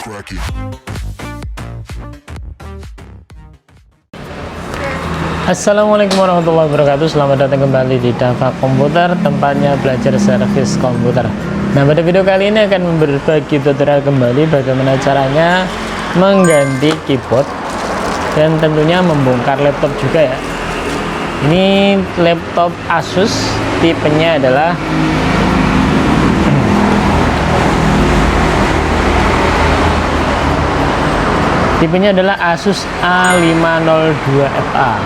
crack it. Assalamualaikum warahmatullahi wabarakatuh. Selamat datang kembali di Dava Komputer, tempatnya belajar servis komputer. Nah, pada video kali ini akan berbagi tutorial kembali bagaimana caranya mengganti keyboard dan tentunya membongkar laptop juga ya. Ini laptop Asus, tipenya adalah Asus A502FA.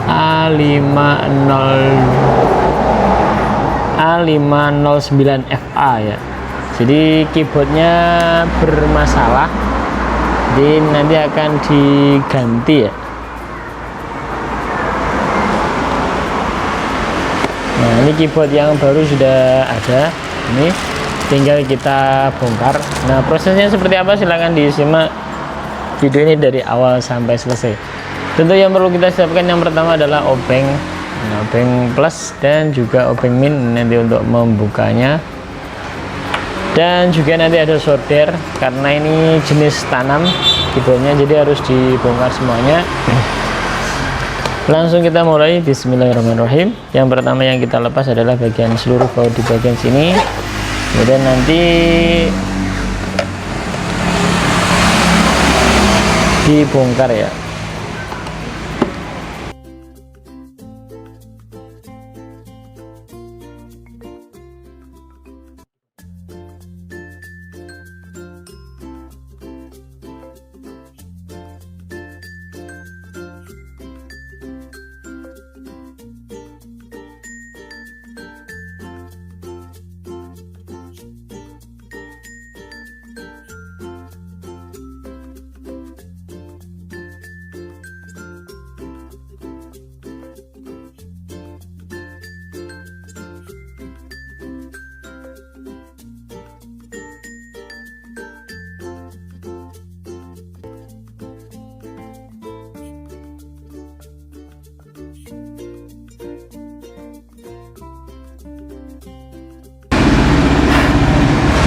A509FA ya. Jadi keyboardnya bermasalah, jadi nanti akan diganti ya. Nah, ini keyboard yang baru sudah ada, ini tinggal kita bongkar. Nah, prosesnya seperti apa, silahkan disimak video ini dari awal sampai selesai. Tentu yang perlu kita siapkan yang pertama adalah obeng, obeng plus dan juga obeng min nanti untuk membukanya, dan juga nanti ada solder karena ini jenis tanam keyboardnya, jadi harus dibongkar semuanya. Langsung kita mulai. Bismillahirrahmanirrahim. Yang pertama yang kita lepas adalah bagian seluruh baut di bagian sini, kemudian nanti dibongkar ya.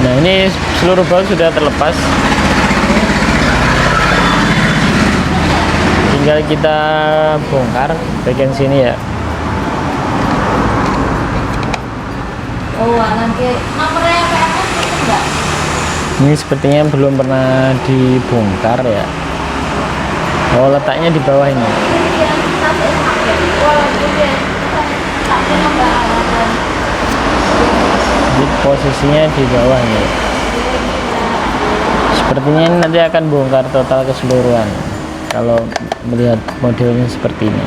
Nah, ini seluruh baut sudah terlepas, tinggal kita bongkar bagian sini ya. Ini sepertinya belum pernah dibongkar ya. Oh, letaknya di bawah ini. Jadi posisinya di bawah nih. Sepertinya ini nanti akan bongkar total keseluruhan kalau melihat modelnya seperti ini.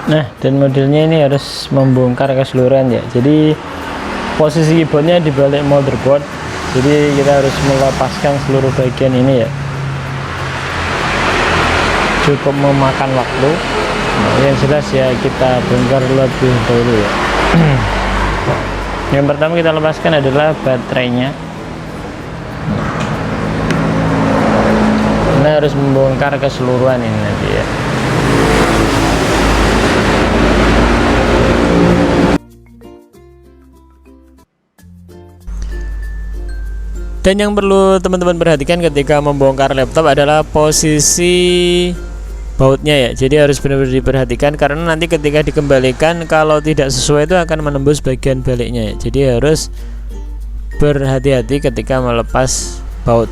Nah, dan modelnya ini harus membongkar keseluruhan ya. Jadi posisi keyboardnya di balik motherboard. Jadi kita harus melepaskan seluruh bagian ini ya. Cukup memakan waktu. Nah, yang jelas ya kita bongkar lebih dahulu ya. Yang pertama kita lepaskan adalah baterainya. Kita harus membongkar keseluruhan ini nanti ya. Dan yang perlu teman-teman perhatikan ketika membongkar laptop adalah posisi bautnya ya. Jadi harus benar-benar diperhatikan karena nanti ketika dikembalikan kalau tidak sesuai itu akan menembus bagian baliknya ya. Jadi harus berhati-hati ketika melepas baut.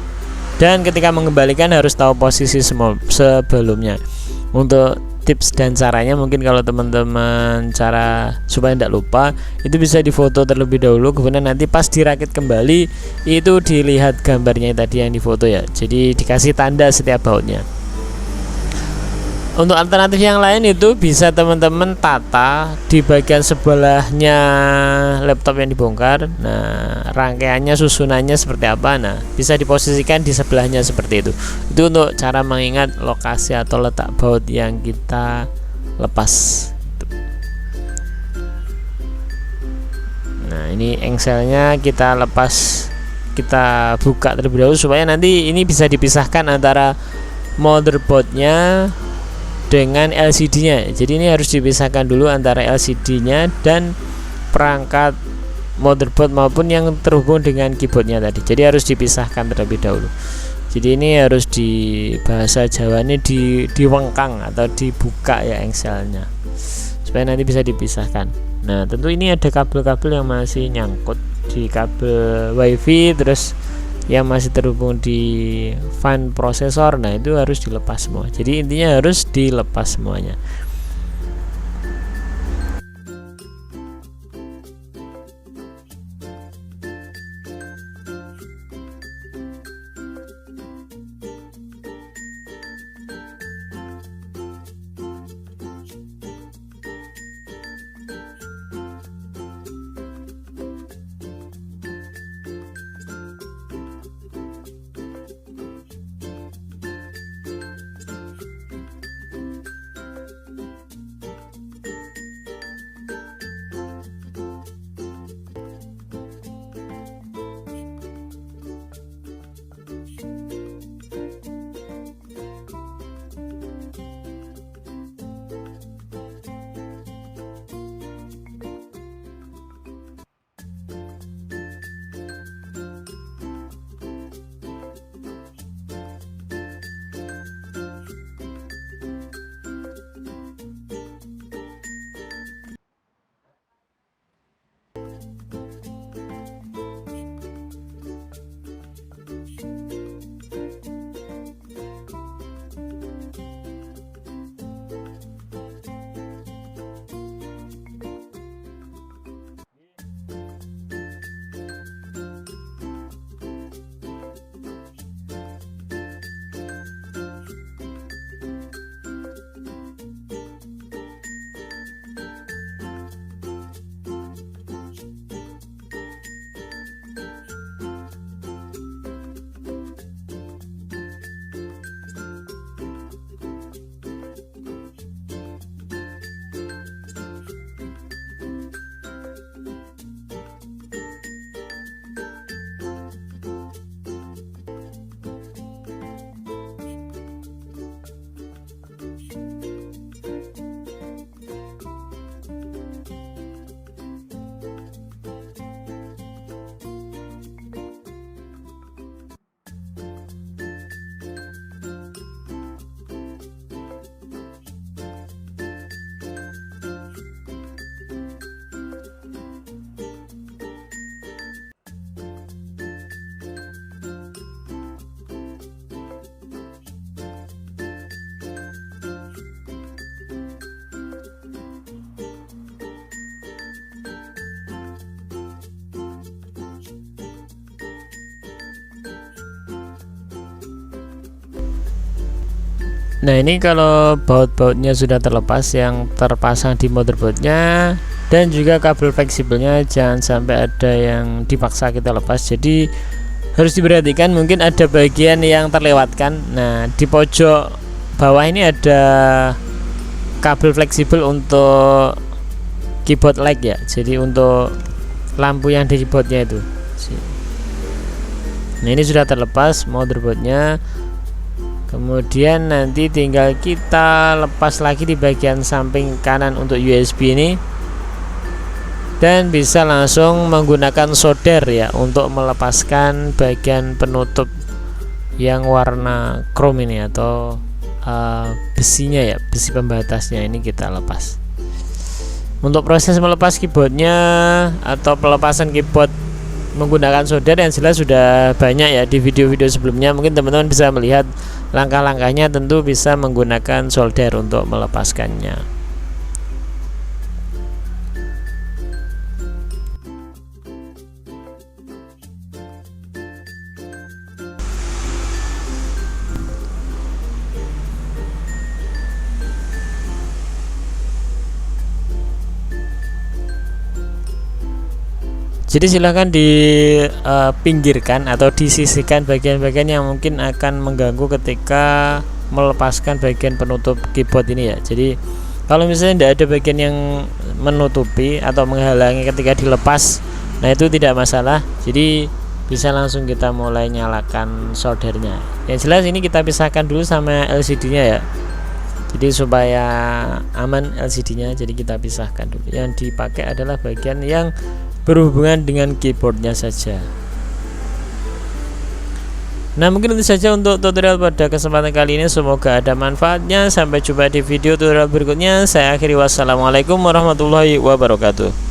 Dan ketika mengembalikan harus tahu posisi sebelumnya. Untuk tips dan caranya mungkin kalau teman-teman cara supaya tidak lupa itu bisa difoto terlebih dahulu, kemudian nanti pas dirakit kembali itu dilihat gambarnya tadi yang difoto ya. Jadi dikasih tanda setiap bautnya. Untuk alternatif yang lain itu bisa teman-teman tata di bagian sebelahnya laptop yang dibongkar. Nah, rangkaiannya susunannya seperti apa? Nah, bisa diposisikan di sebelahnya seperti itu. Itu untuk cara mengingat lokasi atau letak baut yang kita lepas. Nah, ini engselnya kita lepas, kita buka terlebih dahulu supaya nanti ini bisa dipisahkan antara motherboardnya dengan LCD-nya. Jadi ini harus dipisahkan dulu antara LCD-nya dan perangkat motherboard maupun yang terhubung dengan keyboardnya tadi. Jadi harus dipisahkan terlebih dahulu. Jadi ini harus di bahasa Jawa ini diwengkang atau dibuka ya engselnya supaya nanti bisa dipisahkan. Nah, tentu ini ada kabel-kabel yang masih nyangkut di kabel WiFi, terus yang masih terhubung di fan prosesor. Nah, itu harus dilepas semua. Jadi intinya harus dilepas semuanya. Nah, ini kalau baut-bautnya sudah terlepas yang terpasang di motherboardnya, dan juga kabel fleksibelnya jangan sampai ada yang dipaksa kita lepas, jadi harus diperhatikan. Mungkin ada bagian yang terlewatkan. Nah, di pojok bawah ini ada kabel fleksibel untuk keyboard light ya, jadi untuk lampu yang di keyboardnya itu. Nah, ini sudah terlepas motherboardnya. Kemudian nanti tinggal kita lepas lagi di bagian samping kanan untuk USB ini, dan bisa langsung menggunakan solder ya untuk melepaskan bagian penutup yang warna chrome ini, atau besinya ya, besi pembatasnya ini kita lepas. Untuk proses melepas keyboardnya atau pelepasan keyboard menggunakan solder yang jelas sudah banyak ya di video-video sebelumnya. Mungkin teman-teman bisa melihat langkah-langkahnya, tentu bisa menggunakan solder untuk melepaskannya. Jadi silahkan dipinggirkan atau disisihkan bagian-bagian yang mungkin akan mengganggu ketika melepaskan bagian penutup keyboard ini ya. Jadi kalau misalnya tidak ada bagian yang menutupi atau menghalangi ketika dilepas, nah itu tidak masalah. Jadi bisa langsung kita mulai nyalakan soldernya. Yang jelas ini kita pisahkan dulu sama LCD-nya ya. Jadi supaya aman LCD-nya, jadi kita pisahkan dulu. Yang dipakai adalah bagian yang berhubungan dengan keyboardnya saja. Nah, mungkin itu saja untuk tutorial pada kesempatan kali ini. Semoga ada manfaatnya. Sampai jumpa di video tutorial berikutnya. Saya akhiri, wassalamualaikum warahmatullahi wabarakatuh.